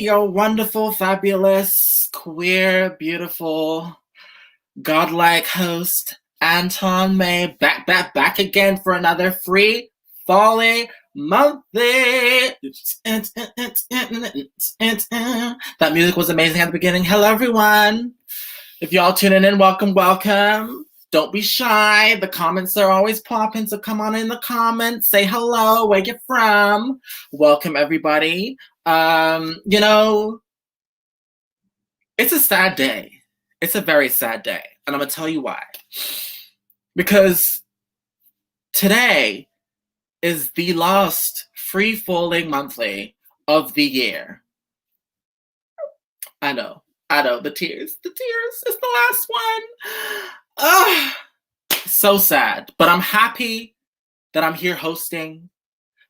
your wonderful, fabulous, queer, beautiful, godlike host, Anton May, back again for another Freefalling Monthly. That music was amazing at the beginning. Hello, everyone. If y'all tuning in, welcome. Don't be shy. The comments are always popping, so come on in the comments. Say hello, where you're from. Welcome, everybody. It's a sad day. It's a very sad day, and I'm going to tell you why. Because today is the last Freefalling Monthly of the year. I know, the tears. It's the last one. So sad. But I'm happy that I'm here hosting,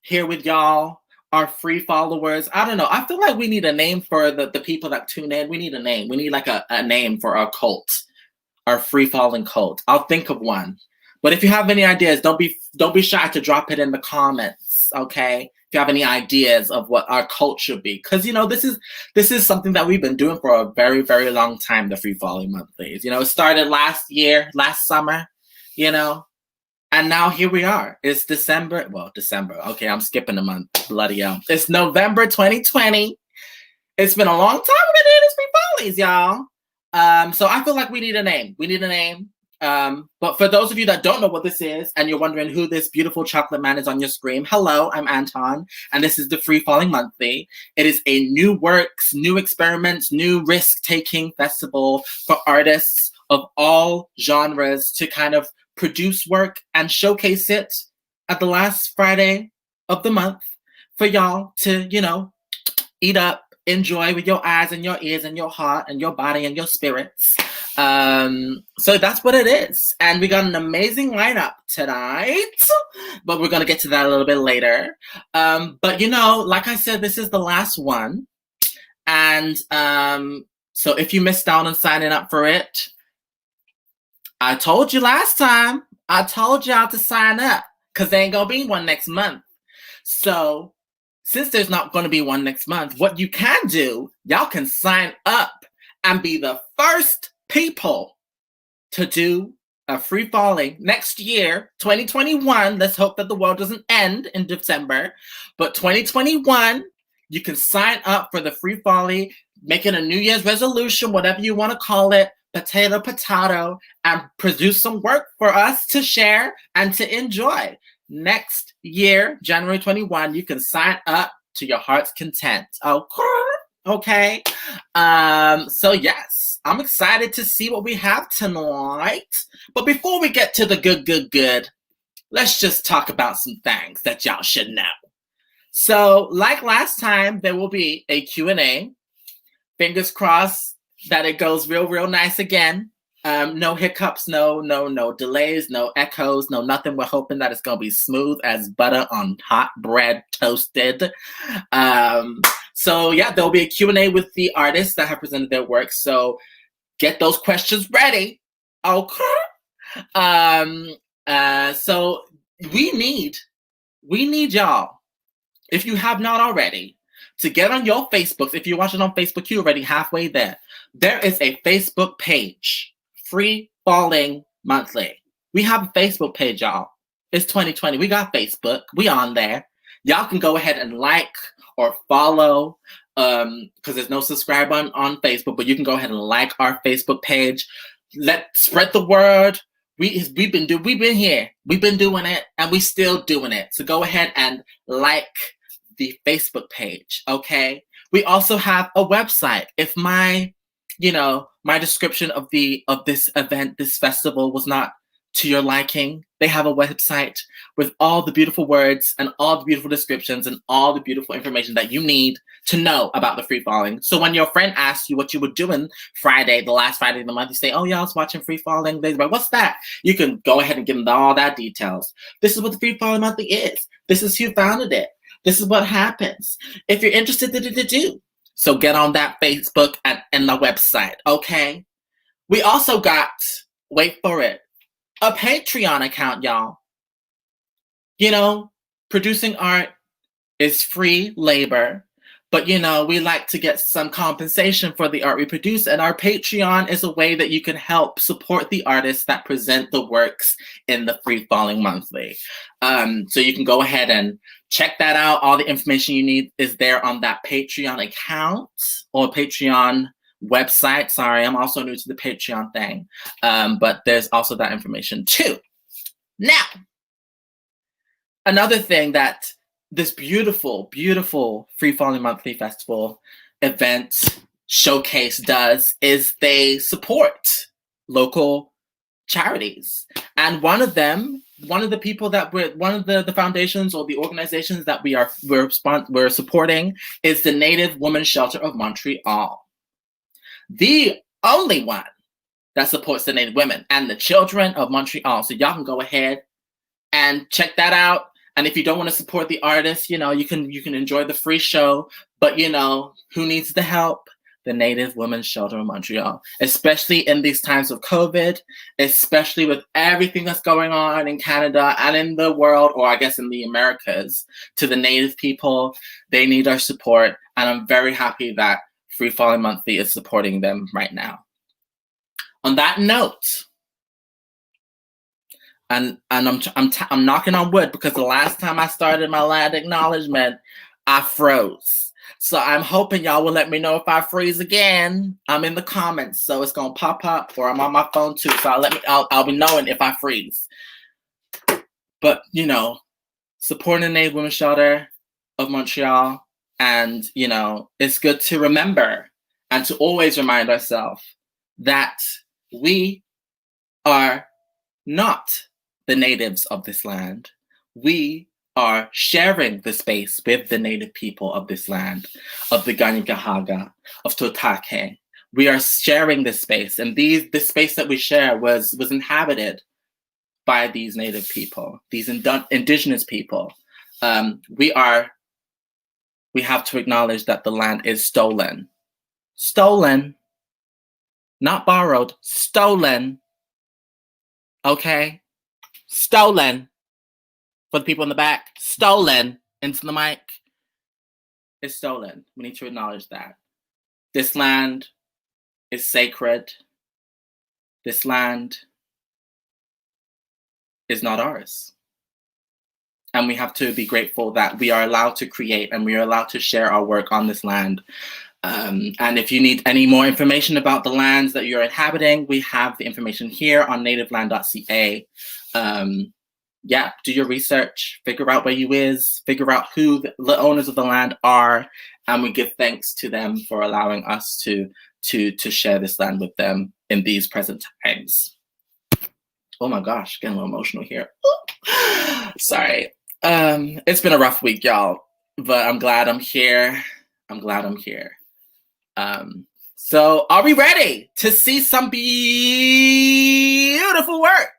here with y'all, our free followers. I don't know. I feel like we need a name for the people that tune in. We need a name. We need like a name for our cult, our free falling cult. I'll think of one. But if you have any ideas, don't be shy to drop it in the comments, okay? If you have any ideas of what our cult should be. Because, this is something that we've been doing for a very, very long time, the Free Falling Monthlies. It started last summer, and now here we are. It's December. Okay, I'm skipping a month. Bloody hell. It's November 2020. It's been a long time we've been doing this Free Fallies, y'all. So I feel like we need a name. But for those of you that don't know what this is, and you're wondering who this beautiful chocolate man is on your screen, hello, I'm Anton, and this is the Free Falling Monthly. It is a new works, new experiments, new risk-taking festival for artists of all genres to kind of produce work and showcase it at the last Friday of the month for y'all to, eat up, enjoy with your eyes and your ears and your heart and your body and your spirits. So that's what it is. And we got an amazing lineup tonight, but we're going to get to that a little bit later. But like I said, this is the last one. And so if you missed out on signing up for it, I told you last time, I told y'all to sign up because there ain't going to be one next month. So since there's not going to be one next month, what you can do, y'all can sign up and be the first people to do a free falling next year, 2021. Let's hope that the world doesn't end in December. But 2021, you can sign up for the free falling, make it a New Year's resolution, whatever you want to call it, potato, and produce some work for us to share and to enjoy. Next year, January 21, you can sign up to your heart's content. Okay. So yes, I'm excited to see what we have tonight. But before we get to the good, let's just talk about some things that y'all should know. So like last time, there will be a Q&A. Fingers crossed that it goes real nice again. No hiccups, no delays, no echoes, no nothing. We're hoping that it's going to be smooth as butter on hot bread toasted. So yeah, there'll be a Q&A with the artists that have presented their work. So get those questions ready. Okay. So we need y'all, if you have not already, to get on your Facebooks. If you're watching on Facebook, you're already halfway there. There is a Facebook page, Free Falling Monthly. We have a Facebook page, y'all. It's 2020. We got Facebook. We on there. Y'all can go ahead and like or follow, because there's no subscribe on Facebook, but you can go ahead and like our Facebook page. Let's spread the word. We've been here. We've been doing it, and we still doing it. So go ahead and like the Facebook page, okay? We also have a website. If my description of this event, this festival, was not to your liking, they have a website with all the beautiful words and all the beautiful descriptions and all the beautiful information that you need to know about the free falling. So when your friend asks you what you were doing Friday, the last Friday of the month, you say, "Oh yeah, I was watching Free Falling." They're like, "What's that?" You can go ahead and give them all that details. This is what the Free Falling Monthly is. This is who founded it. This is what happens. If you're interested, do. So get on that Facebook and the website, okay? We also got, wait for it, a Patreon account, y'all. Producing art is free labor, But, we like to get some compensation for the art we produce, and our Patreon is a way that you can help support the artists that present the works in the Freefalling Monthly. So you can go ahead and check that out. All the information you need is there on that Patreon account or Patreon website. Sorry, I'm also new to the Patreon thing. But there's also that information too. Now, another thing that this beautiful, beautiful Freefalling Monthly Festival event showcase does is they support local charities. And one of the foundations or the organizations that we're supporting is the Native Women's Shelter of Montreal. The only one that supports the Native women and the children of Montreal. So y'all can go ahead and check that out. And if you don't want to support the artist, you can enjoy the free show. But who needs the help? The Native Women's Shelter of Montreal, especially in these times of COVID, especially with everything that's going on in Canada and in the world, or I guess in the Americas, to the Native people, they need our support. And I'm very happy that Freefalling Monthly is supporting them right now. On that note, and I'm knocking on wood because the last time I started my land acknowledgement, I froze. So I'm hoping y'all will let me know if I freeze again. I'm in the comments, so it's gonna pop up, or I'm on my phone too. So I'll be knowing if I freeze. But supporting the Native Women's Shelter of Montreal, and it's good to remember and to always remind ourselves that we are not the natives of this land. We are sharing the space with the Native people of this land, of the Kanien'kehá:ka, of Totake. We are sharing this space, and this space that we share was inhabited by these Native people, these indigenous people. We have to acknowledge that the land is stolen. Stolen, not borrowed, stolen. Okay? Stolen. For the people in the back, stolen into the mic. It's stolen. We need to acknowledge that. This land is sacred. This land is not ours. And we have to be grateful that we are allowed to create and we are allowed to share our work on this land. And if you need any more information about the lands that you're inhabiting, we have the information here on nativeland.ca. Do your research, figure out where you is, figure out who the owners of the land are, and we give thanks to them for allowing us to share this land with them in these present times. Oh my gosh, getting a little emotional here. Sorry. It's been a rough week, y'all, but I'm glad I'm here. So are we ready to see some beautiful work?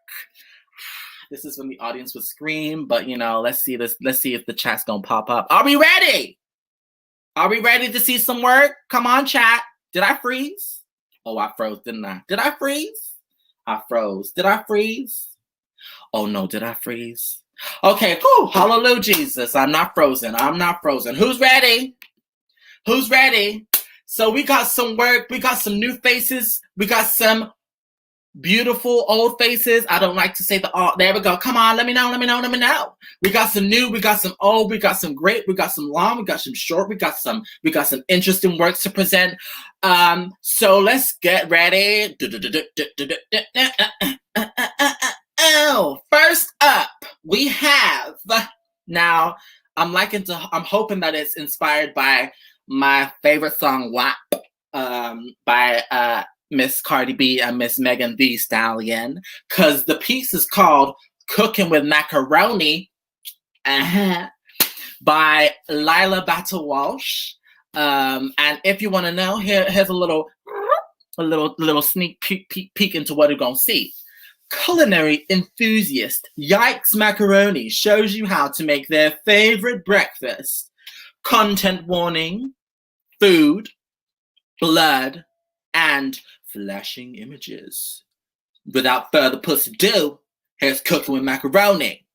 This is when the audience would scream, but let's see if the chat's gonna pop up. Are we ready? Are we ready to see some work? Come on, chat. Did I freeze? Oh, I froze, didn't I? Did I freeze? I froze. Did I freeze? Oh no, did I freeze? Okay, cool. Hallelujah, Jesus. I'm not frozen. Who's ready? Who's ready? So we got some work. We got some new faces. We got some beautiful old faces. I don't like to say the all. There we go. Come on, let me know. We got some new, we got some old, we got some great, we got some long, we got some short, we got some interesting works to present. So let's get ready. First up, we have, now I'm hoping that it's inspired by my favorite song WAP by Miss Cardi B and Miss Megan Thee Stallion, because the piece is called Cooking with Macaroni by Lila Bata-Walsh. And if you want to know, here's a little sneak peek into what you're going to see. Culinary enthusiast Yikes Macaroni shows you how to make their favorite breakfast. Content warning, food, blood, and flashing images. Without further ado, here's Cooking with Macaroni.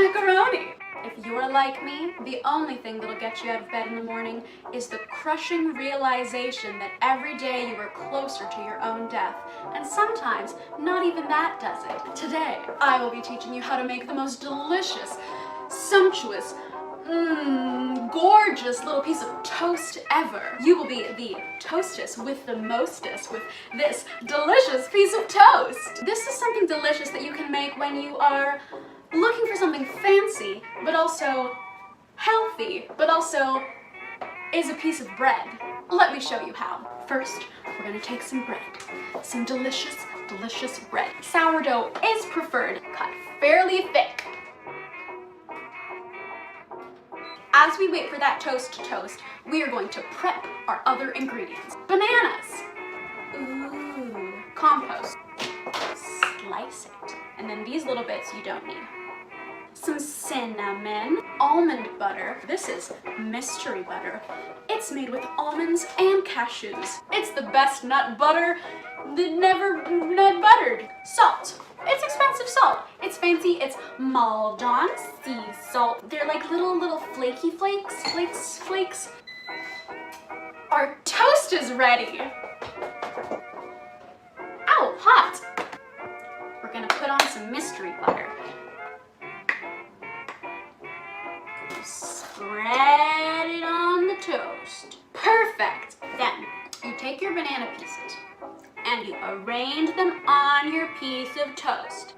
Macaroni! If you're like me, the only thing that'll get you out of bed in the morning is the crushing realization that every day you are closer to your own death. And sometimes, not even that does it. Today, I will be teaching you how to make the most delicious, sumptuous, gorgeous little piece of toast ever. You will be the toastess with the mostest with this delicious piece of toast. This is something delicious that you can make when you are looking for something fancy, but also healthy, but also is a piece of bread. Let me show you how. First, we're gonna take some bread. Some delicious, delicious bread. Sourdough is preferred, cut fairly thick. As we wait for that toast to toast, we are going to prep our other ingredients. Bananas. Ooh. Compost. Slice it. And then these little bits you don't need. Some cinnamon, almond butter. This is mystery butter. It's made with almonds and cashews. It's the best nut butter that never nut buttered. Salt. It's expensive salt. It's fancy. It's Maldon sea salt. They're like little flaky flakes. Our toast is ready. Ow, hot. We're gonna put on some mystery butter. Spread it on the toast. Perfect. Then you take your banana pieces and you arrange them on your piece of toast.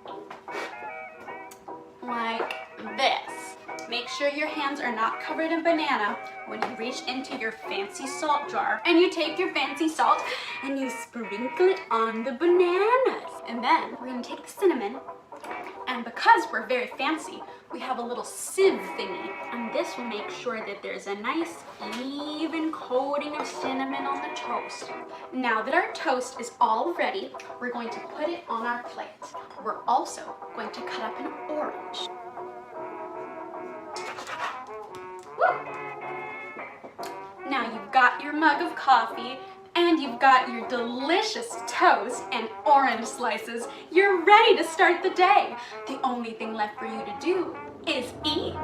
Like this. Make sure your hands are not covered in banana when you reach into your fancy salt jar. And you take your fancy salt and you sprinkle it on the bananas. And then we're gonna take the cinnamon, and because we're very fancy, we have a little sieve thingy, and this will make sure that there's a nice even coating of cinnamon on the toast. Now that our toast is all ready, we're going to put it on our plate. We're also going to cut up an orange. Woo! Now you've got your mug of coffee, and you've got your delicious toast and orange slices. You're ready to start the day. The only thing left for you to do is eat.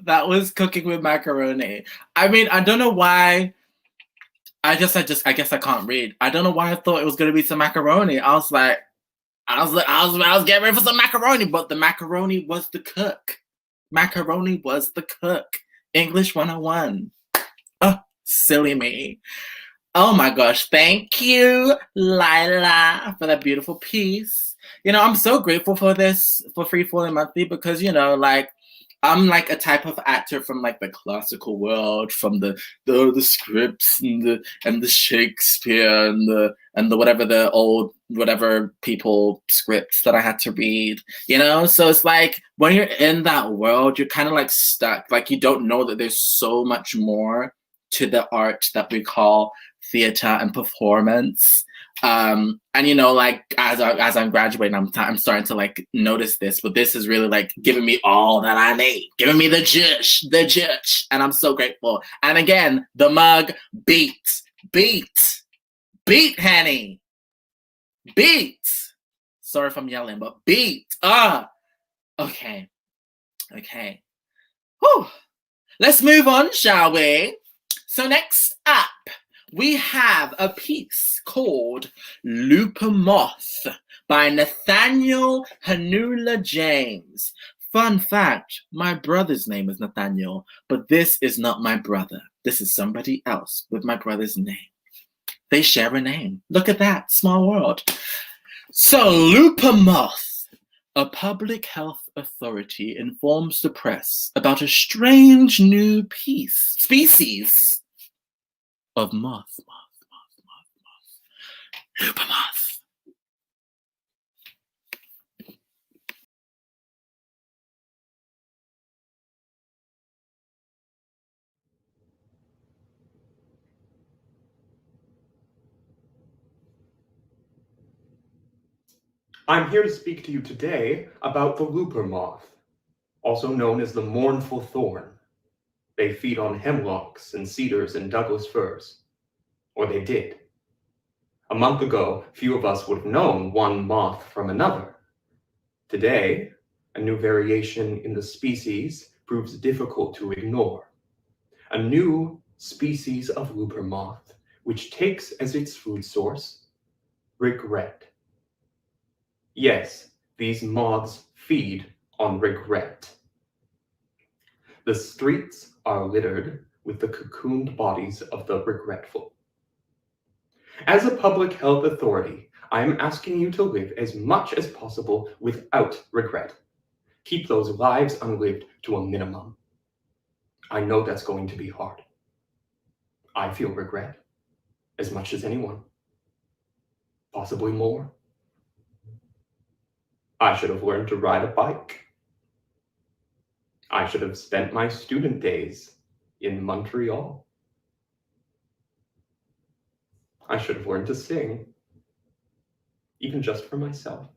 That was cooking with macaroni. I mean, I don't know why. I guess I can't read. I don't know why I thought it was gonna be some macaroni. I was getting ready for some macaroni, but the macaroni was the cook. Macaroni was the cook. English 101. Oh, silly me. Oh my gosh, thank you, Lila, for that beautiful piece. I'm so grateful for this, for Freefalling Monthly, because, I'm like a type of actor from like the classical world, from the scripts and the Shakespeare and the whatever people scripts that I had to read, So it's like when you're in that world, you're kind of like stuck. Like you don't know that there's so much more to the art that we call theater and performance. And like as I'm graduating, I'm starting to like notice this, but this is really like giving me all that I need, giving me the jush, and I'm so grateful. And again, the mug beat, Henny, beat. Sorry if I'm yelling, but beat. Okay. Whew. Let's move on, shall we? So next up, we have a piece called Moth by Nathaniel Hanula-James. Fun fact, my brother's name is Nathaniel, but this is not my brother. This is somebody else with my brother's name. They share a name. Look at that, small world. So Moth, a public health authority, informs the press about a strange new species of moth. Moth. I'm here to speak to you today about the looper moth, also known as the mournful thorn. They feed on hemlocks and cedars and Douglas firs. Or they did. A month ago, few of us would have known one moth from another. Today, a new variation in the species proves difficult to ignore. A new species of looper moth, which takes as its food source regret. Yes, these moths feed on regret. The streets are littered with the cocooned bodies of the regretful. As a public health authority, I am asking you to live as much as possible without regret. Keep those lives unlived to a minimum. I know that's going to be hard. I feel regret as much as anyone. Possibly more. I should have learned to ride a bike. I should have spent my student days in Montreal. I should have learned to sing, even just for myself.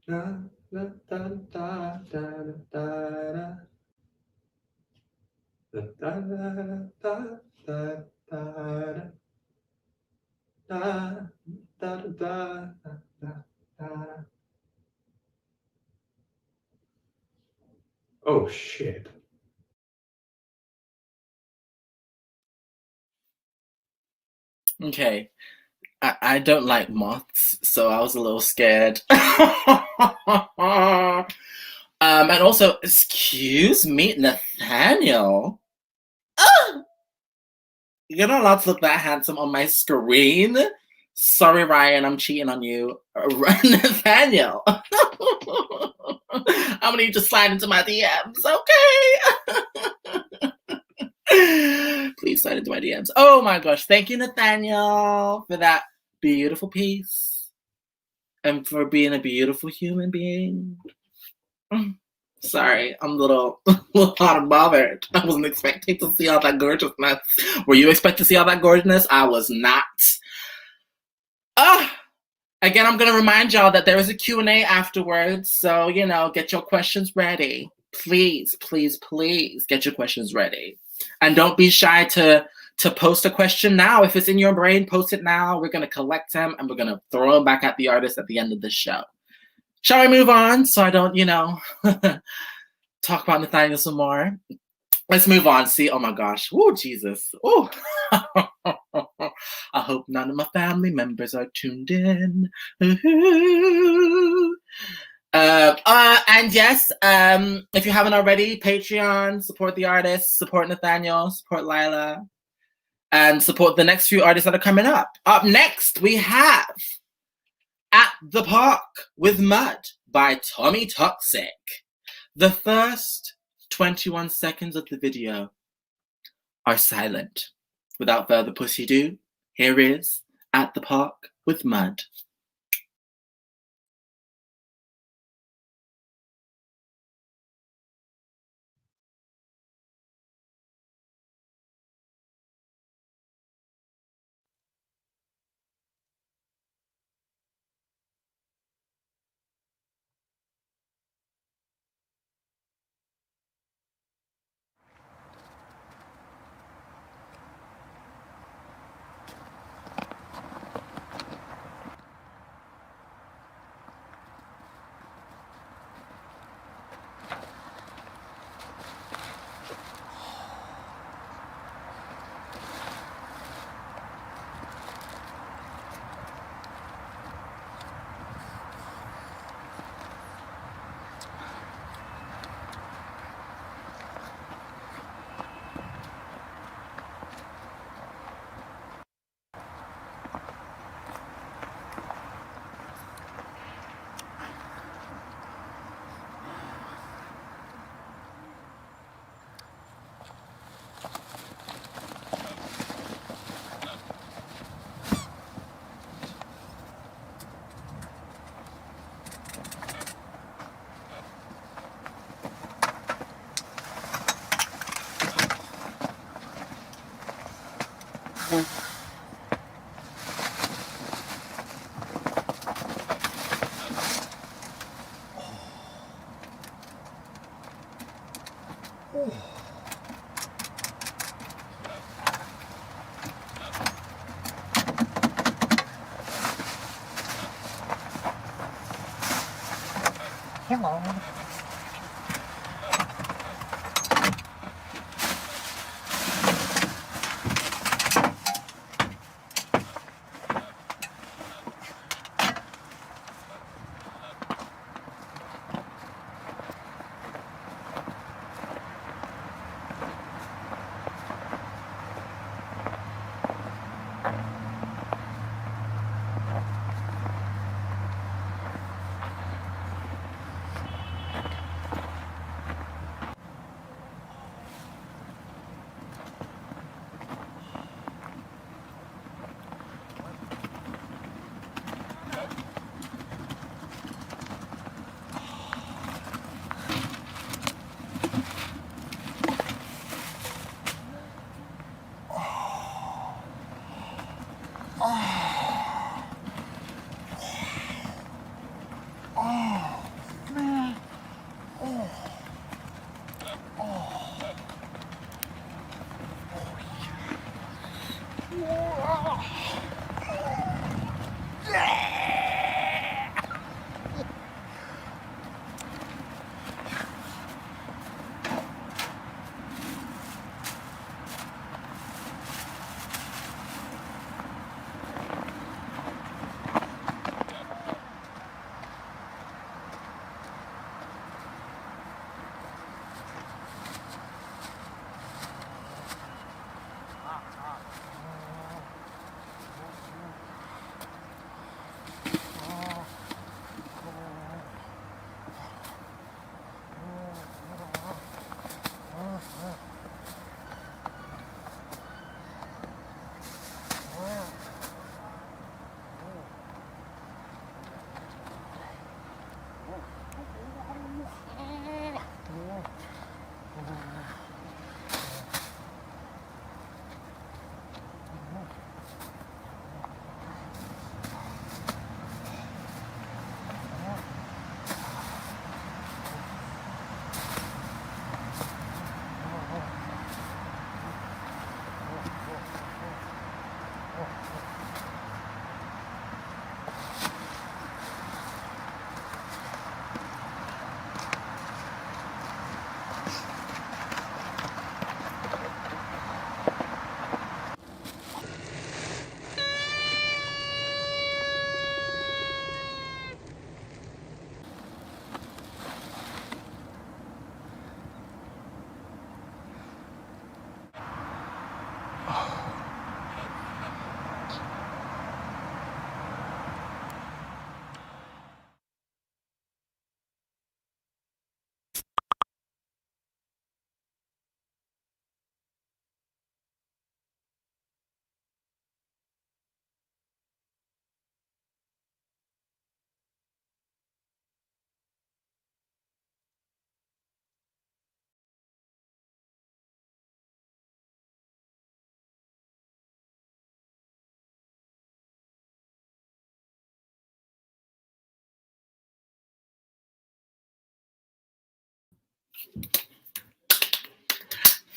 Da, da, da, da, da, da, da, da, da, da, da, da, da, da, da, da. Oh shit. Okay. I don't like moths, so I was a little scared. And also, excuse me, Nathaniel. You're not allowed to look that handsome on my screen. Sorry, Ryan, I'm cheating on you. Nathaniel. I'm gonna need to slide into my DMs, okay? Please slide into my DMs. Oh my gosh, thank you, Nathaniel, for that beautiful piece. And for being a beautiful human being. Sorry, I'm a little bothered. I wasn't expecting to see all that gorgeousness. Were you expecting to see all that gorgeousness? I was not. Again, I'm going to remind y'all that there is a Q&A afterwards. So, you know, get your questions ready. Please, please, please get your questions ready. And don't be shy to post a question now. If it's in your brain, post it now. We're going to collect them and we're going to throw them back at the artist at the end of the show. Shall we move on so I don't, you know, talk about Nathaniel some more? Let's move on. See, oh my gosh. Oh, Jesus. Oh. I hope none of my family members are tuned in. And yes, if you haven't already, Patreon, support the artists, support Nathaniel, support Lila, and support the next few artists that are coming up. Up next, we have At the Park with Mud by Tommy Toxic. The first 21 seconds of the video are silent. Without further pussy-do, here is At the Park with Mud. Hello.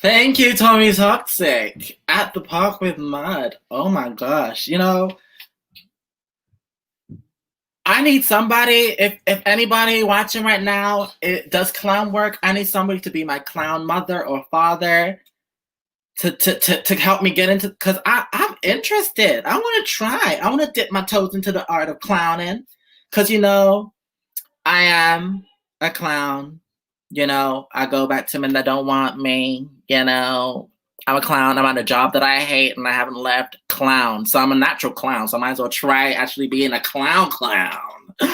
Thank you, Tommy Toxic. At the Park with Mud. Oh my gosh. You know, I need somebody, if anybody watching right now does clown work, I need somebody to be my clown mother or father to help me get into, because I'm interested. I want to try. I want to dip my toes into the art of clowning, because, you know, I am a clown. You know, I go back to men that don't want me. You know, I'm a clown. I'm at a job that I hate and I haven't left. Clown. So I'm a natural clown. So I might as well try actually being a clown. You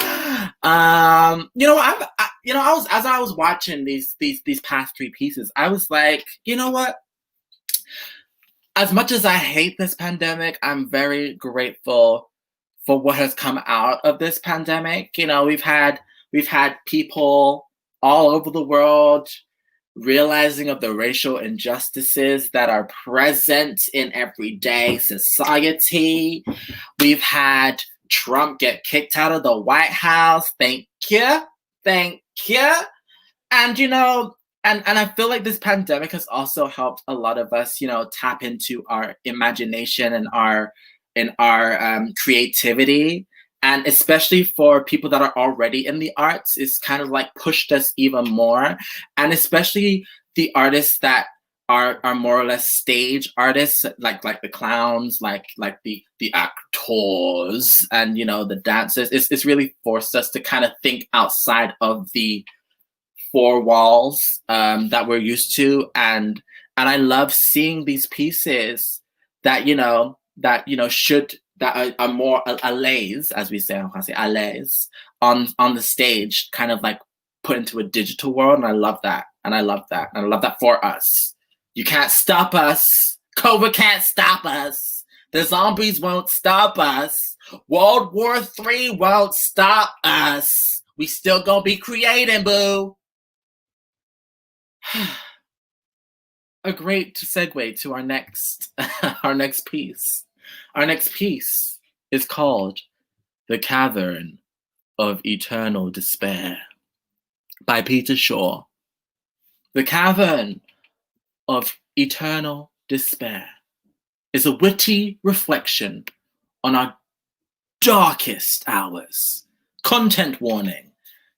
know, I was, as I was watching these past three pieces, I was like, you know what? As much as I hate this pandemic, I'm very grateful for what has come out of this pandemic. You know, we've had people all over the world realizing of the racial injustices that are present in everyday society. We've had Trump get kicked out of the White House. Thank you. And, you know, and I feel like this pandemic has also helped a lot of us, you know, tap into our imagination and our creativity. and especially for people that are already in the arts, it's kind of like pushed us even more. And especially the artists that are more or less stage artists, like the clowns, like the actors, and the dancers. It's really forced us to kind of think outside of the four walls that we're used to, and I love seeing these pieces that are more à l'aise, as we say in Français, à l'aise on the stage, kind of like put into a digital world, and I love that, and I love that, and I love that for us. You can't stop us. COVID can't stop us. The zombies won't stop us. World War III won't stop us. We still gonna be creating, boo. A great segue to our next piece. Our next piece is called The Cavern of Eternal Despair by Peter Shaw. The Cavern of Eternal Despair is a witty reflection on our darkest hours. Content warning: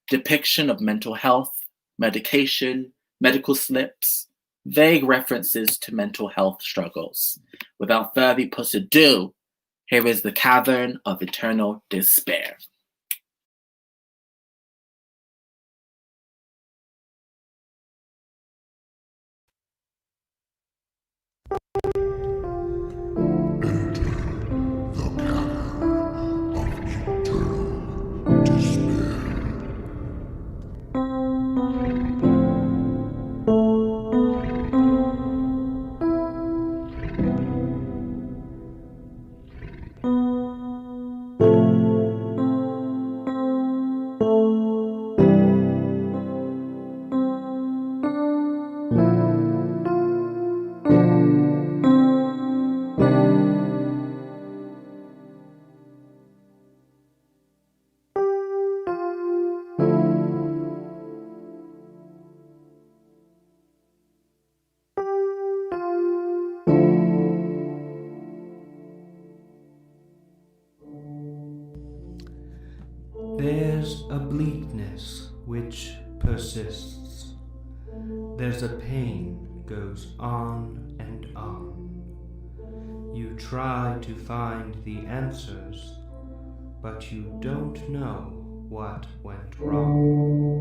depiction of mental health, medication, medical slips, vague references to mental health struggles. Without further ado, here is The Cavern of Eternal Despair. There's a bleakness which persists. There's a pain goes on and on. You try to find the answers, but you don't know what went wrong.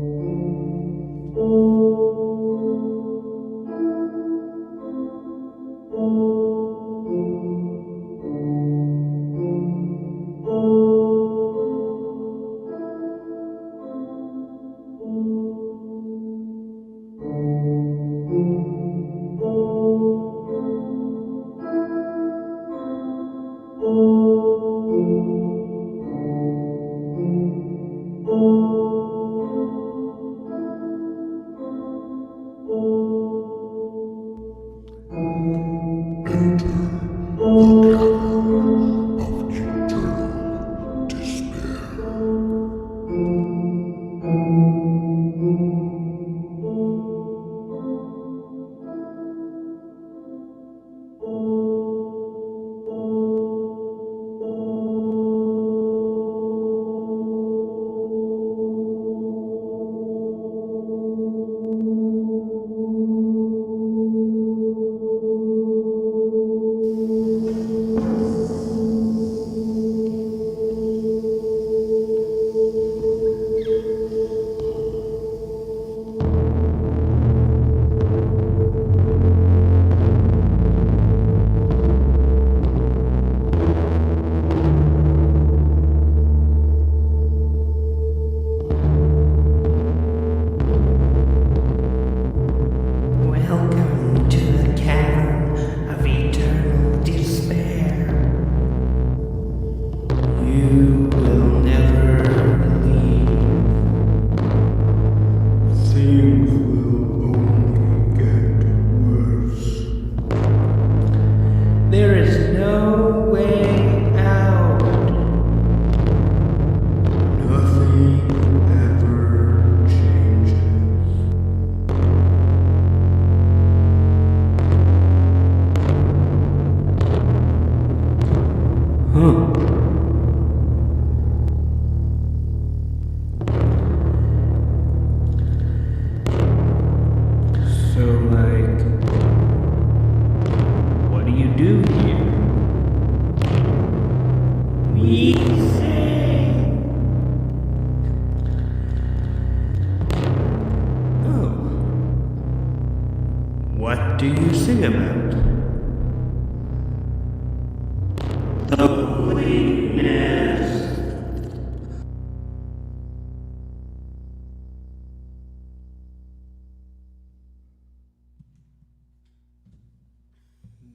the bleakness.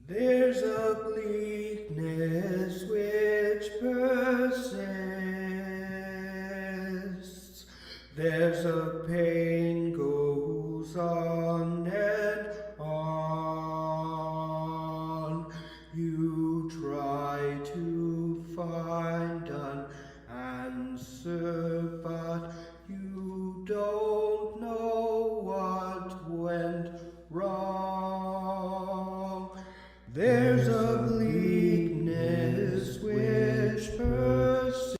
There's a bleakness which persists. There's a pain goes on and on. You try to find an answer, but you don't know what went wrong. There's a bleakness which persists,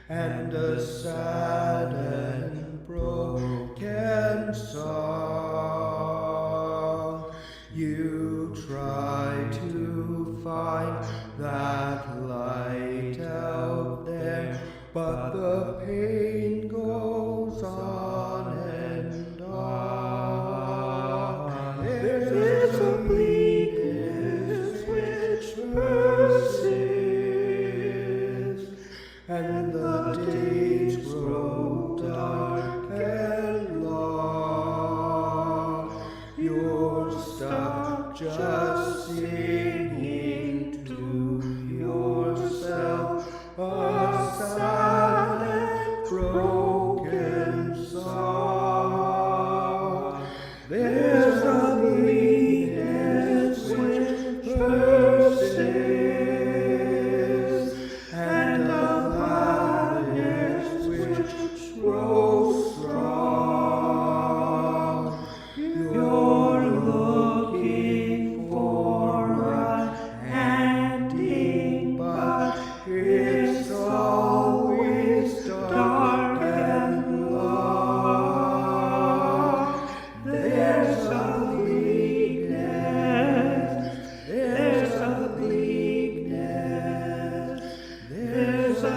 and a sad and broken song. You try to find that light out there, but the pain goes on and on. There's a bleakness which persists, and the days grow dark and long. You're stuck just singing to yourself a sad and broken song. There's a bleakness which persists, and a gladness which grows strong. You're looking for an ending, but it's always dark and long. There's a bleakness, there's a bleakness, there's a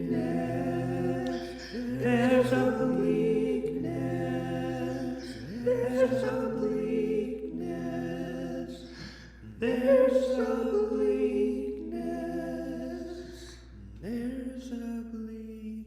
bleakness, there's a bleakness, there's a bleakness, there's a bleakness, there's a bleakness.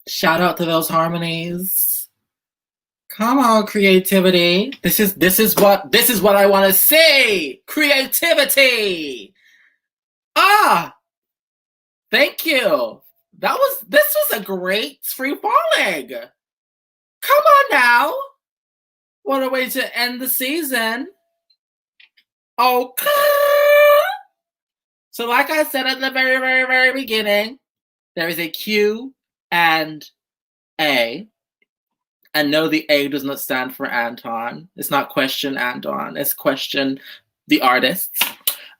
Shout out to those harmonies. Come on, creativity. This is what I want to see. Creativity. Thank you. This was a great free falling. Come on now. What a way to end the season. Okay. So like I said at the very, very, very beginning, there is a Q and A. And no, the A does not stand for Anton. It's not question Anton. It's question the artists.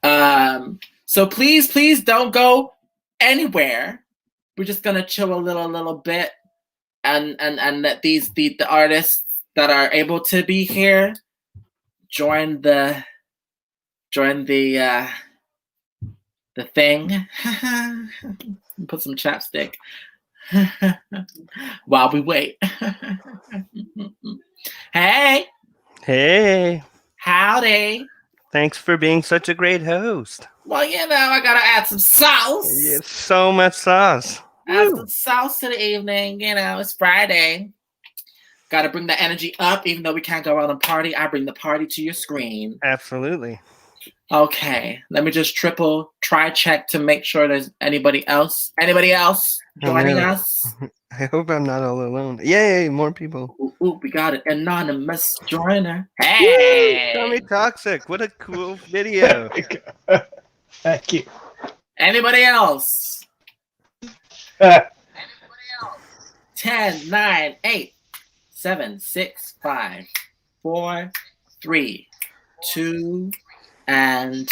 So please don't go anywhere. We're just gonna chill a little bit, and let the artists that are able to be here join the thing. Put some chapstick while we wait. Hey. Hey. Howdy. Thanks for being such a great host. Well, I gotta add some sauce. It's so much sauce. Add some sauce to the evening. It's Friday. Gotta bring the energy up, even though we can't go out and party. I bring the party to your screen. Absolutely. Okay, let me just check to make sure there's anybody else joining us. I hope I'm not all alone. Yay, more people. Ooh, we got an anonymous joiner. Hey! Woo, Tommy Toxic. What a cool video. Thank you. Anybody else? 10, 9, 8, 7, 6, 5, 4, 3, 2, and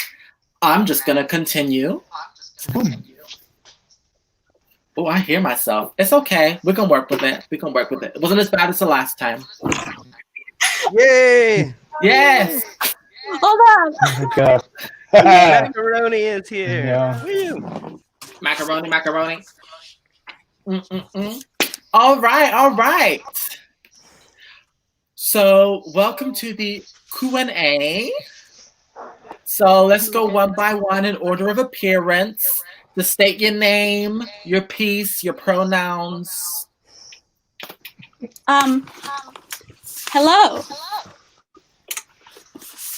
I'm just gonna continue. Oh, I hear myself. It's okay. We can work with it. It wasn't as bad as the last time. Yay! Yes. Hold on. Oh my God. Macaroni is here. Yeah. Woo. Macaroni, macaroni. Mm-mm-mm. All right. So, welcome to the Q&A. So, let's go one by one in order of appearance. Just state your name, your piece, your pronouns. Hello.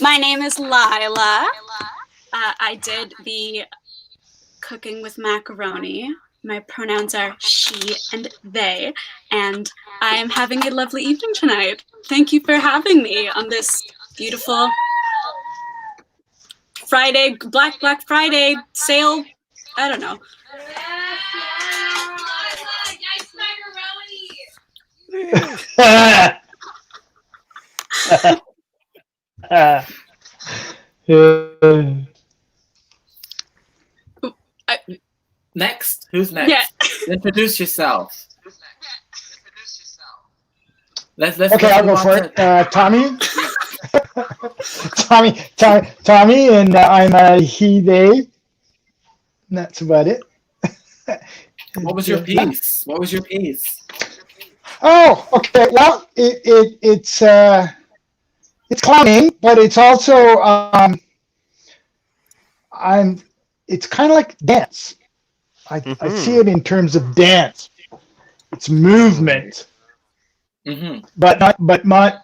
My name is Lila. I did the cooking with macaroni. My pronouns are she and they, and I am having a lovely evening tonight. Thank you for having me on this beautiful Friday, Black Friday sale. I don't know. Next, who's next? Yeah. Introduce yourself. Let's Okay, I'll go for it. Tommy. Tommy, and I'm he, they. And that's about it. What was your piece? What was your piece? Oh, okay. Well, it's clowning, but it's also it's kind of like dance. I see it in terms of dance. It's movement, but not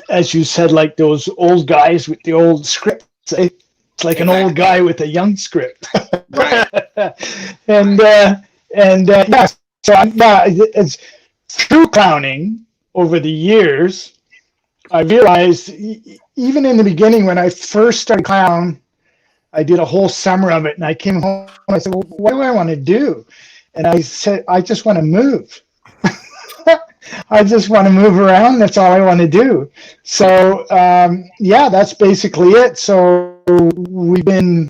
as you said, like those old guys with the old scripts. It's like an old guy with a young script. Right. and yeah, so it's through clowning over the years. I realized even in the beginning when I first started clown, I did a whole summer of it, and I came home and I said, well, what do I want to do? And I said, I just want to move. I just want to move around. That's all I want to do. So, yeah, that's basically it. So we've been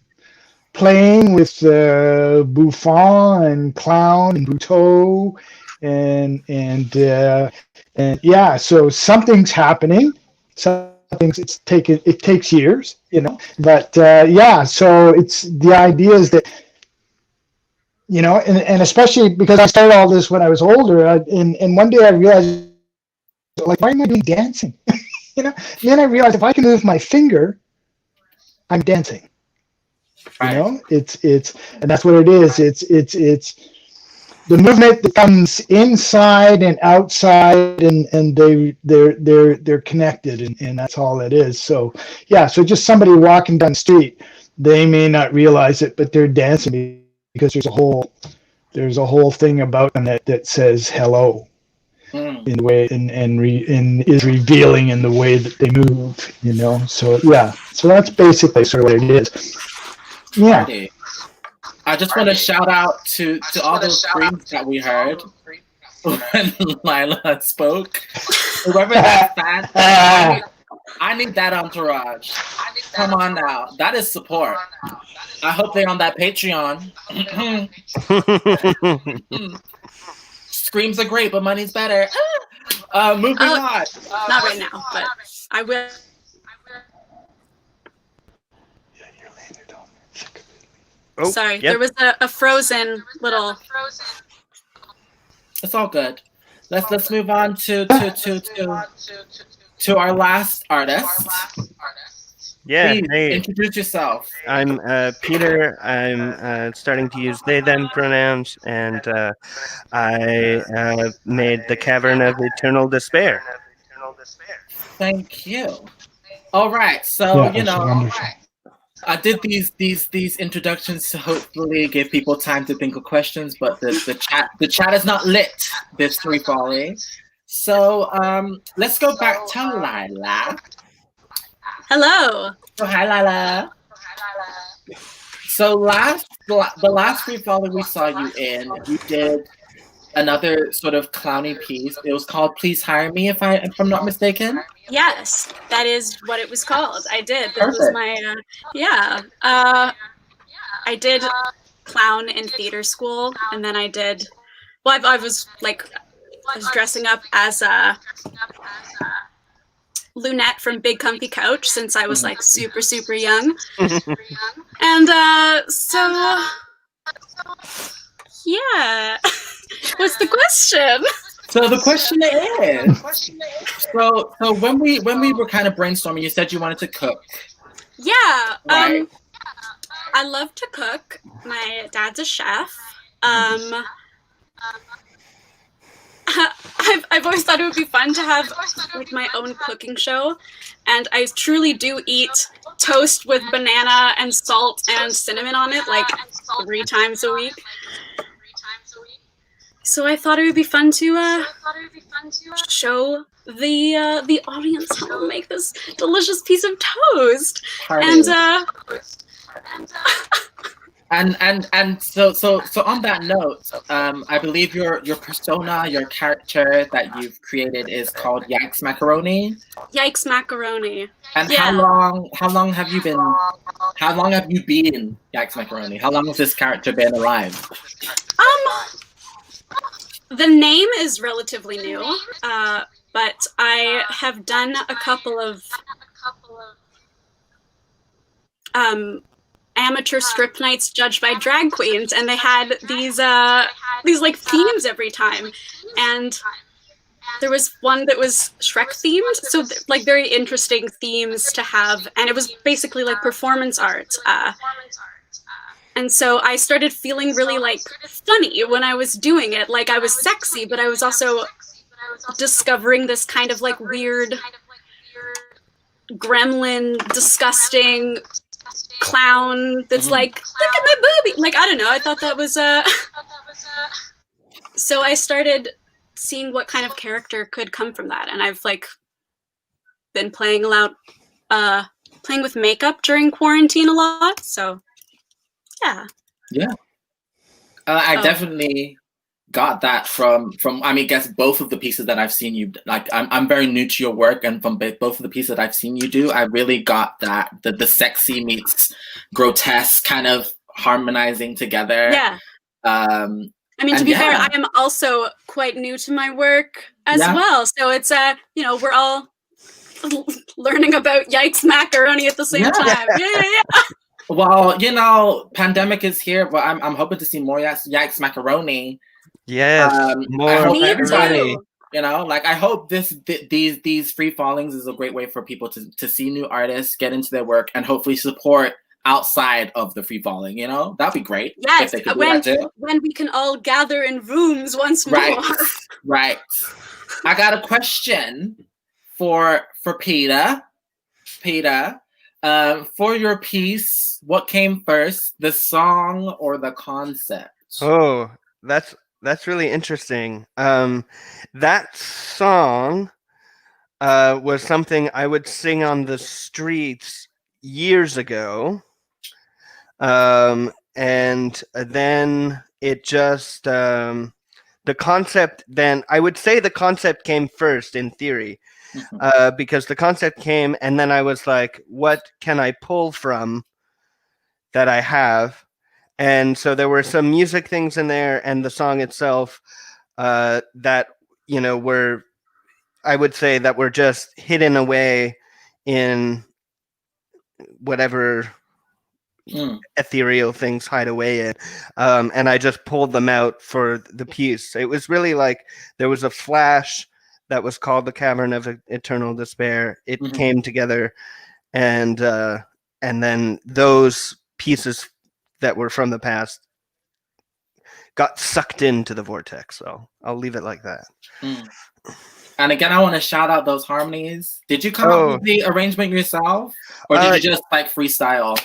playing with Buffon and Clown and Buteau and yeah, so something's happening. It takes years, but yeah, so it's the idea is that, and especially because I started all this when I was older, and one day I realized, like, why am I doing dancing? And then I realized if I can move my finger, I'm dancing. Right. It's and that's what it is. It's the movement that comes inside and outside, and they're connected, and that's all it is. So yeah, so just somebody walking down the street, they may not realize it, but they're dancing because there's a whole thing about them that says hello in the way and is revealing in the way that they move. So yeah, so that's basically sort of what it is. Yeah. I just want to shout out to all those screams that we heard when Lila spoke. Whoever that's that, I need that entourage. Come on now. That is support. I hope they're on that Patreon. Screams are great, but money's better. Moving on. Not right now, but I will. Oh, Sorry, yep. there was a frozen little. It's all good. Let's move on to our last artist. Yeah, Please hey, introduce yourself. I'm Peter. I'm starting to use they them pronouns, and I made the Cavern of Eternal Despair. Thank you. All right, so Yeah, wonderful. I did these introductions to hopefully give people time to think of questions, but the chat is not lit this Freefalling. So let's go back to Lila. Hello. So hi Lila. So the last Freefalling we saw you in, you did another sort of clowny piece. It was called "Please Hire Me," if I'm not mistaken. Yes, that is what it was called. I did. This Perfect. was my I did clown in theater school, and then I did. Well, I was dressing up as Lunette from Big Comfy Couch since I was like super, super young. And so, yeah. What's the question? So the question is, so when we were kind of brainstorming, you said you wanted to cook. Yeah. Right. I love to cook. My dad's a chef. I've always thought it would be fun to have like my own cooking show, and I truly do eat toast with banana and salt and cinnamon on it like 3 times a week. So I thought it would be fun to show the audience how to make this delicious piece of toast. And so on that note, I believe your persona, your character that you've created is called Yikes Macaroni. Yikes Macaroni. And yeah. how long have you been Yikes Macaroni? How long has this character been alive? The name is relatively new, but I have done a couple of amateur strip nights judged by drag queens, and they had these like themes every time, and there was one that was Shrek themed, so like very interesting themes to have, and it was basically like performance art. And so I started feeling really like funny when I was doing it. Like I was sexy, but I was also discovering this kind of like weird gremlin, disgusting clown that's like, look at my boobie. Like, I don't know. I thought that was so I started seeing what kind of character could come from that. And I've like been playing with makeup during quarantine a lot. So yeah. I definitely got that from I mean, I guess both of the pieces that I've seen you like. I'm very new to your work, and from both of the pieces that I've seen you do, I really got that the sexy meets grotesque kind of harmonizing together. Yeah. I mean, to be fair, I am also quite new to my work as well. So it's we're all learning about Yikes Macaroni at the same time. Yeah. Well, pandemic is here, but I'm hoping to see more Yikes Macaroni. Yes, more. I hope Me everybody, too. I hope these free fallings is a great way for people to see new artists, get into their work, and hopefully support outside of the free falling. That'd be great. Yes, if they could do that too. When we can all gather in rooms once more. Right. I got a question for Peter. Peter, for your piece, what came first, the song or the concept? Oh, that's really interesting. That song was something I would sing on the streets years ago. And then it just, the concept, then I would say the concept came first in theory, because the concept came and then I was like, what can I pull from that I have? And so there were some music things in there and the song itself that, were, I would say that were just hidden away in whatever ethereal things hide away in. And I just pulled them out for the piece. It was really like there was a flash that was called the Cavern of Eternal Despair. It came together, and then those pieces that were from the past got sucked into the vortex. So I'll leave it like that. And again, I want to shout out those harmonies. Did you come up with the arrangement yourself, or did you just like freestyle?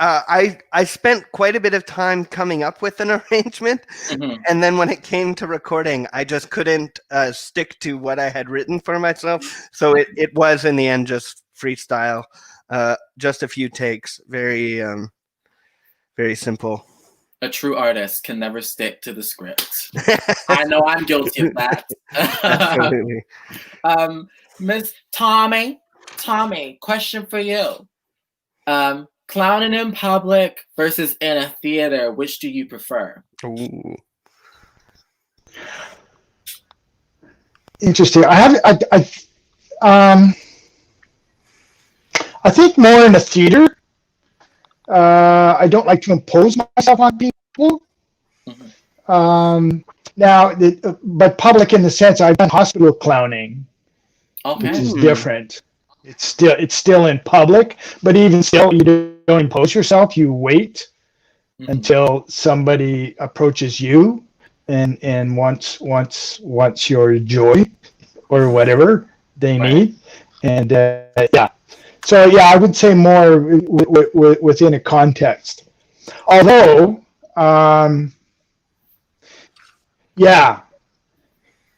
I spent quite a bit of time coming up with an arrangement, and then when it came to recording, I just couldn't stick to what I had written for myself. So it was in the end just freestyle, just a few takes, very very simple. A true artist can never stick to the script. I know I'm guilty of that. Absolutely. Miss Tommy, question for you. Clowning in public versus in a theater, which do you prefer? Ooh. Interesting. I think more in the theater. I don't like to impose myself on people. Now, but public in the sense I've done hospital clowning, which is different. It's still in public, but even still, you don't impose yourself. You wait until somebody approaches you and wants your joy or whatever they need, and So I would say more within a context. Although,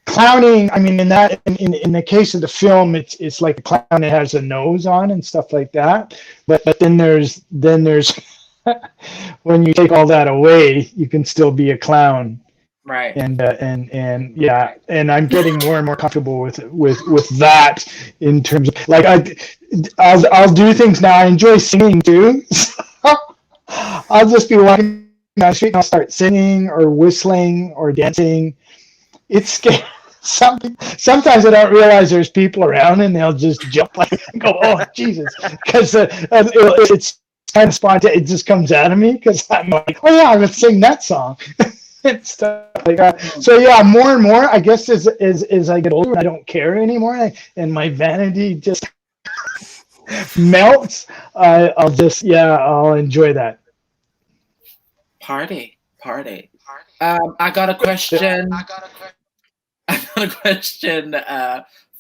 clowning. I mean, in the case of the film, it's like a clown that has a nose on and stuff like that. But then there's when you take all that away, you can still be a clown. Right. And I'm getting more and more comfortable with that in terms of like I'll do things now. I enjoy singing too. I'll just be walking down the street and I'll start singing or whistling or dancing. It's scary. Sometimes I don't realize there's people around and they'll just jump like and go, oh Jesus, because it's kind of spontaneous. It just comes out of me because I'm like, oh yeah, I would sing that song. And stuff like that. So more and more, I guess as I get older, I don't care anymore, and my vanity just melts. I'll enjoy that. Party. I got a question. I got a question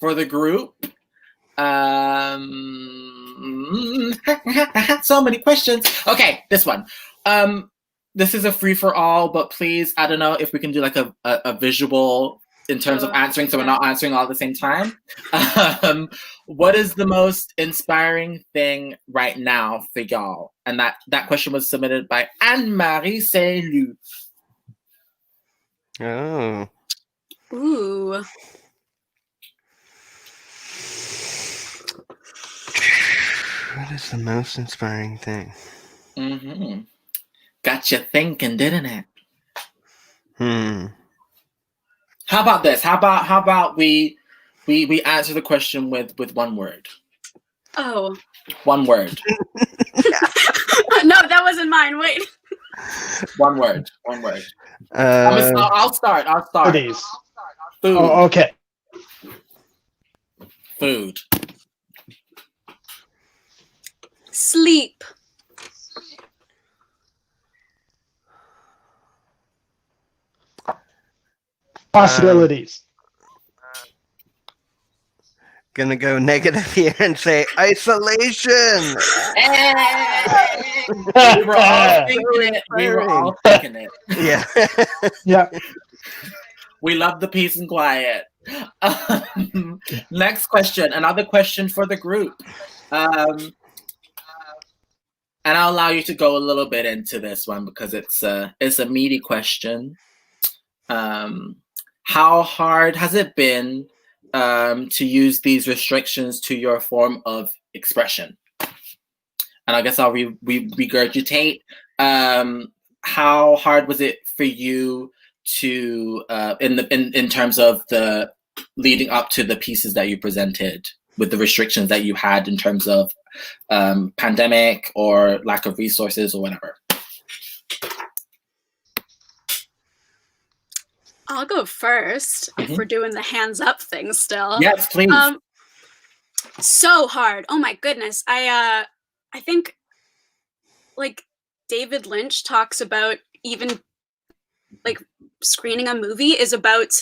for the group. So many questions. Okay, this one. This is a free for all, but please, I don't know if we can do like a visual in terms of answering, so we're not answering all at the same time. What is the most inspiring thing right now for y'all? And that question was submitted by Anne-Marie Saint-Loup. Oh. Ooh. What is the most inspiring thing? Got you thinking, didn't it? How about this? How about we answer the question with one word? Oh. One word. No, that wasn't mine. Wait. One word. I'll start. These. Food. Oh, okay. Food. Sleep. Possibilities. Gonna go negative here and say isolation. We were all thinking it. Yeah. Yeah. We love the peace and quiet. Next question. Another question for the group. And I'll allow you to go a little bit into this one because it's a meaty question. How hard has it been to use these restrictions to your form of expression? And I guess I'll regurgitate. How hard was it for you to in terms of the leading up to the pieces that you presented with the restrictions that you had in terms of pandemic or lack of resources or whatever? I'll go first if we're doing the hands up thing still. Yes, please. So hard. Oh my goodness. I think like David Lynch talks about even like screening a movie is about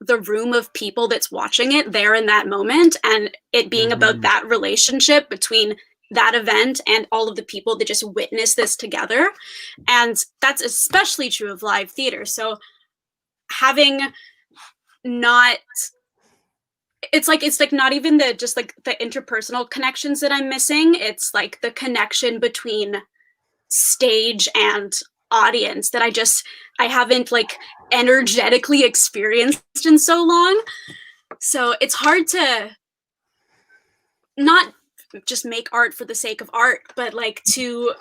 the room of people that's watching it there in that moment, and it being about that relationship between that event and all of the people that just witness this together. And that's especially true of live theater. So having not, it's like not even the just like the interpersonal connections that I'm missing. It's like the connection between stage and audience that I haven't like energetically experienced in so long. So it's hard to not just make art for the sake of art, but like to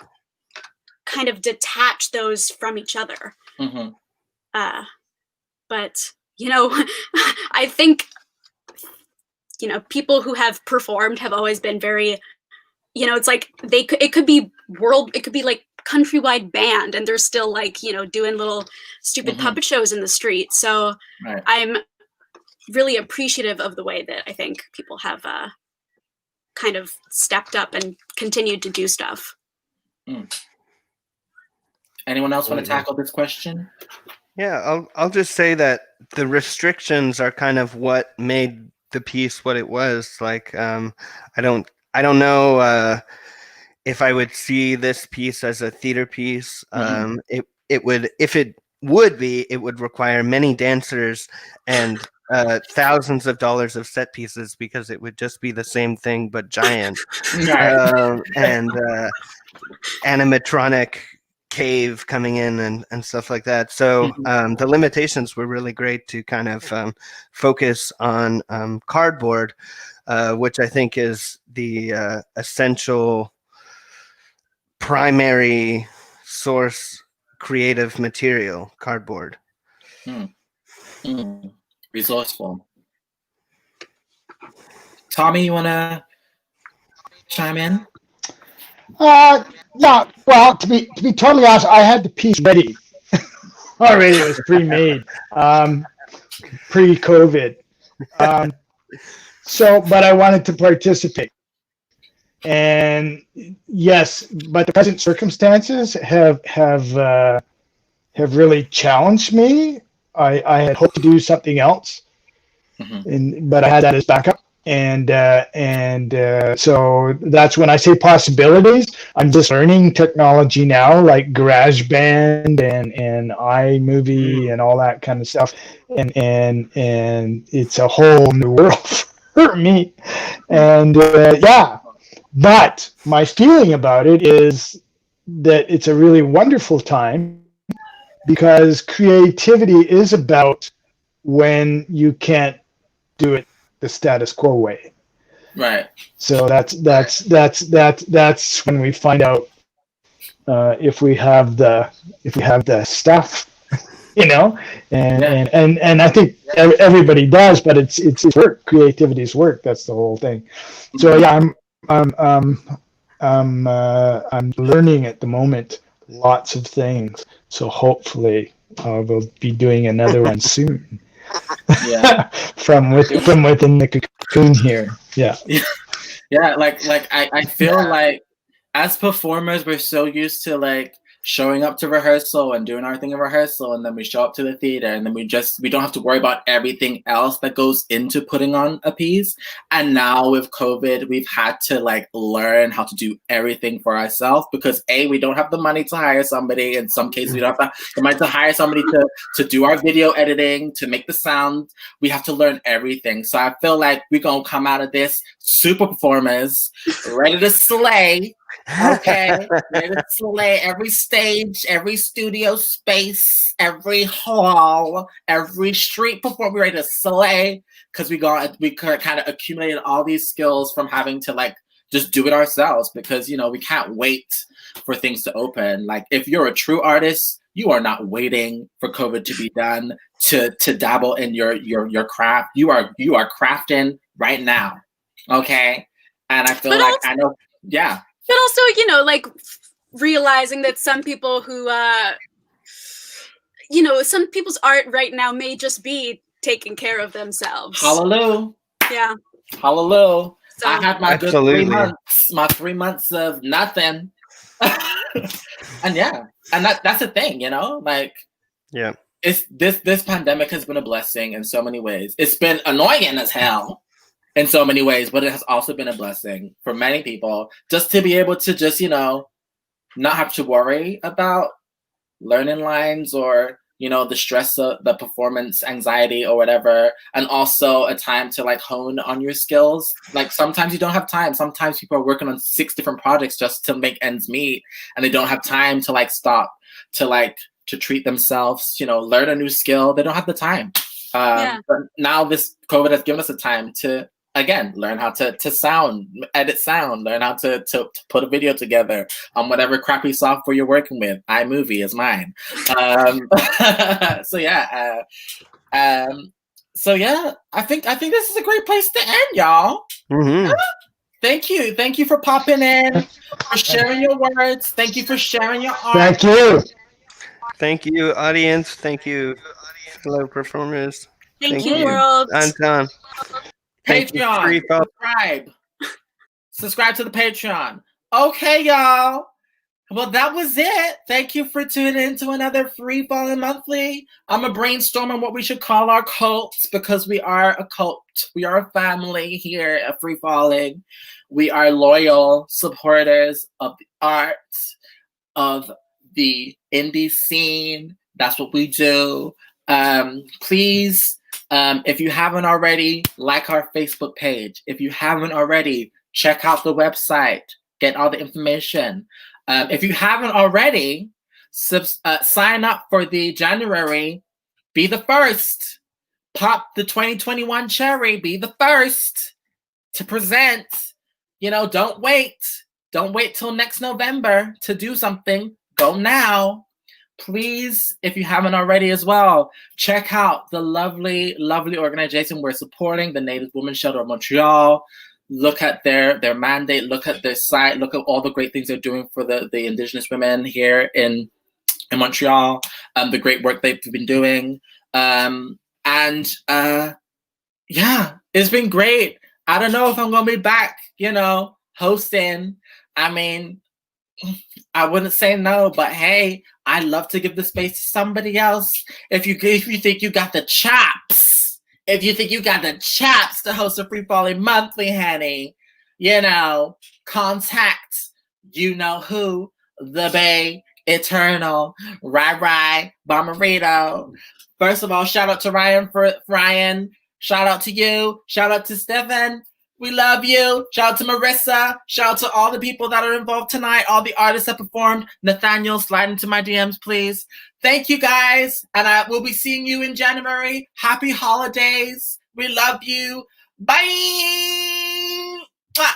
kind of detach those from each other. But, you know, I think people who have performed have always been very, it's like it could be like countrywide band, and they're still like, doing little stupid puppet shows in the street. So Right. I'm really appreciative of the way that I think people have kind of stepped up and continued to do stuff. Anyone else want to tackle this question? Yeah, I'll just say that the restrictions are kind of what made the piece what it was. Like, I don't know if I would see this piece as a theater piece. It would, if it would be, it would require many dancers and thousands of dollars of set pieces, because it would just be the same thing but giant. And animatronic cave coming in and stuff like that. So the limitations were really great to kind of focus on cardboard, which I think is the essential primary source creative material, cardboard. Resourceful. Tommy, you want to chime in? Yeah. Well, to be totally honest, I had the piece ready already. It was pre-made, pre-COVID. But I wanted to participate, and yes, but the present circumstances have really challenged me. I had hoped to do something else, but I had that as backup. And so that's when I say possibilities. I'm just learning technology now, like GarageBand and iMovie and all that kind of stuff. And it's a whole new world for me. And but my feeling about it is that it's a really wonderful time, because creativity is about when you can't do it the status quo way. Right. So that's when we find out if we have the stuff, and I think everybody does, but it's work. Creativity's work. That's the whole thing. So yeah, I'm learning at the moment lots of things. So hopefully we'll be doing another one soon. Yeah. from within the cocoon here. Yeah. Like I feel like as performers, we're so used to like showing up to rehearsal and doing our thing in rehearsal, and then we show up to the theater, and then we don't have to worry about everything else that goes into putting on a piece. And now with COVID, we've had to like learn how to do everything for ourselves, because we don't have the money to hire somebody. In some cases, we don't have the money to hire somebody to do our video editing, to make the sound. We have to learn everything. So I feel like we're gonna come out of this super performers, ready to slay. Okay, ready to slay every stage, every studio space, every hall, every street performer. Ready to slay, because we kind of accumulated all these skills from having to like just do it ourselves, because we can't wait for things to open. Like, if you're a true artist, you are not waiting for COVID to be done to dabble in your craft. You are crafting right now. Okay, and I feel like I know. Yeah. But also, like realizing that some people who, some people's art right now may just be taking care of themselves. Hallelujah. Yeah. Hallelujah. So, I had my good 3 months, my 3 months of nothing. And that's the thing, like, yeah, it's this pandemic has been a blessing in so many ways. It's been annoying as hell in so many ways, but it has also been a blessing for many people, just to be able to just, not have to worry about learning lines or, the stress of the performance anxiety or whatever. And also a time to like hone on your skills. Like, sometimes you don't have time. Sometimes people are working on 6 different projects just to make ends meet, and they don't have time to like stop to treat themselves, learn a new skill. They don't have the time. But now this COVID has given us a time to, again, learn how to edit sound, learn how to put a video together on whatever crappy software you're working with. iMovie is mine. So So yeah, I think this is a great place to end, y'all. Mhm. Thank you for popping in, for sharing your words. Thank you for sharing your art. Thank you. Thank you, audience. Thank you, fellow performers. Thank you, world. Anton. Thank you, Patreon, Freefall. subscribe to the Patreon. Okay, y'all. Well, that was it. Thank you for tuning in to another Freefalling Monthly. I'm a brainstorm on what we should call our cult, because we are a cult. We are a family here at Freefalling. We are loyal supporters of the art, of the indie scene. That's what we do. Please, if you haven't already, like our Facebook page. If you haven't already, check out the website. Get all the information. If you haven't already, sign up for the January. Be the first. Pop the 2021 cherry. Be the first to present. Don't wait. Don't wait till next November to do something. Go now. Please, if you haven't already as well, check out the lovely, lovely organization we're supporting, the Native Women's Shelter of Montreal. Look at their mandate, look at their site, look at all the great things they're doing for the Indigenous women here in Montreal, the great work they've been doing. Yeah, it's been great. I don't know if I'm going to be back, hosting. I mean, I wouldn't say no, but hey, I'd love to give the space to somebody else. If you think you got the chops, to host a Freefalling Monthly, honey, contact who, the Bay Eternal, Rai Bomarito. First of all, shout out to Ryan. Shout out to you. Shout out to Stefan. We love you. Shout out to Marissa. Shout out to all the people that are involved tonight, all the artists that performed. Nathaniel, slide into my DMs, please. Thank you, guys. And I will be seeing you in January. Happy holidays. We love you. Bye. Mwah.